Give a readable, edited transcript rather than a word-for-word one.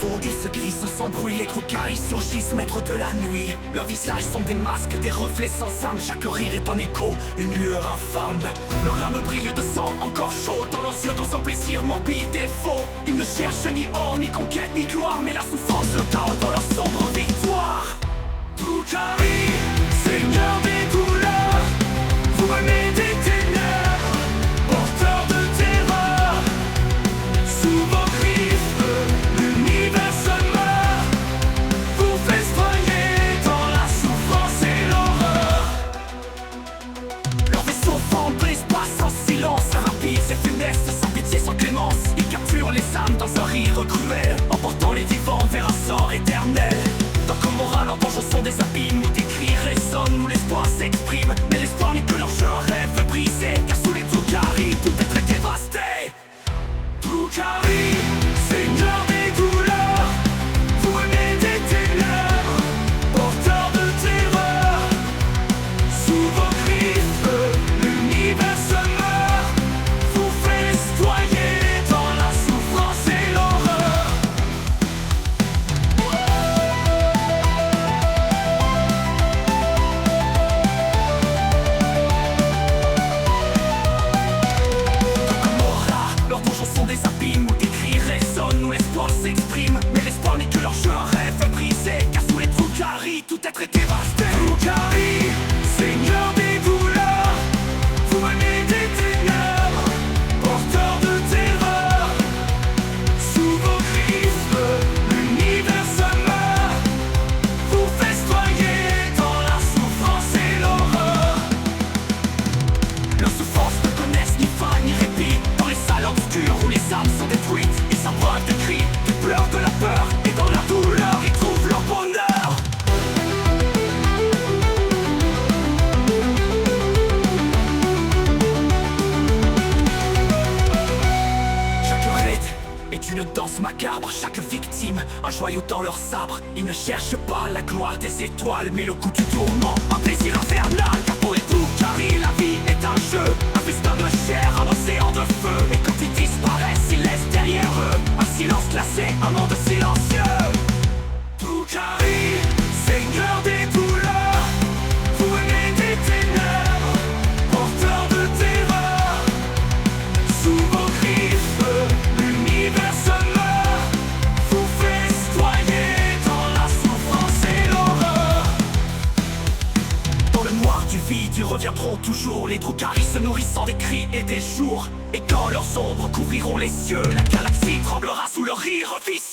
faux, ils se glissent sans bruit. Les Drukhari surgissent, maîtres de la nuit. Leurs visages sont des masques, des reflets sans âme. Chaque rire est un écho, une lueur infâme. Leur âme brille de sang encore chaud. Dans leurs yeux, dans un plaisir morbide et faux. Ils ne cherchent ni or, ni conquête, ni gloire, mais la souffrance le tarde dans leur sombre victoire. Drukhari, seigneur des douleurs, vous venez des ténèbres, porteurs de terreur. Sous vos griffes, l'univers se meurt. Vous festoyez dans la souffrance et l'horreur. Leurs vaisseaux fendent l'espace en silence, rapide et funeste, sans pitié, sans clémence. Ils capturent les âmes dans un rire cruel, emportant les vivants vers un sort éternel. Dans Gomorrah, leurs vengeances sont des abîmes où des cris résonnent, où l'espoir s'exprime. Mais l'espoir n'est que leur jeu, un rêve brisé, car sous les Drukhari, tout est très dévasté. Drukhari, seigneur des douleurs, vous venez des ténèbres, porteurs de terreur. Sous vos griffes, l'univers se meurt. Vous festoyez dans la souffrance et l'horreur. Leurs donjons sont des abîmes où des cris résonnent, où l'espoir s'exprime. Mais l'espoir n'est que leur jeu, un rêve brisé, car sous les Drukhari, tout être est dévasté. Drukhari, seigneur des douleurs, vous venez des ténèbres, porteurs de terreur. Sous vos griffes, l'univers se meurt. Vous festoyez dans la souffrance et l'horreur. Leurs souffrances ne connaissent ni fin ni répit. Dans les salles obscures où les âmes sont détruites, ils s'abreuvent de cris, des pleurs, de la peur. Et dans la douleur, ils trouvent leur bonheur. Chaque raid est une danse macabre, chaque victime un joyau dans leur sabre. Ils ne cherchent pas la gloire des étoiles, mais le coup du tourment, un plaisir infernal. Car pour les Drukhari, la vie est un jeu, un festin de chair, un océan de feu. Et quand ils disparaissent, ils laissent derrière eux un silence glacé, un monde silencieux. Drukhari, seigneur des douleurs, vous venez des ténèbres, porteurs de terreur. Sous vos griffes, l'univers se meurt. Vous festoyez dans la souffrance et l'horreur. Dans le noir du vide, ils reviendront toujours. Les Drukhari se nourrissant des cris et des jours. Et quand leurs ombres couvriront les cieux, la galaxie tremblera sous leur rire vicieux.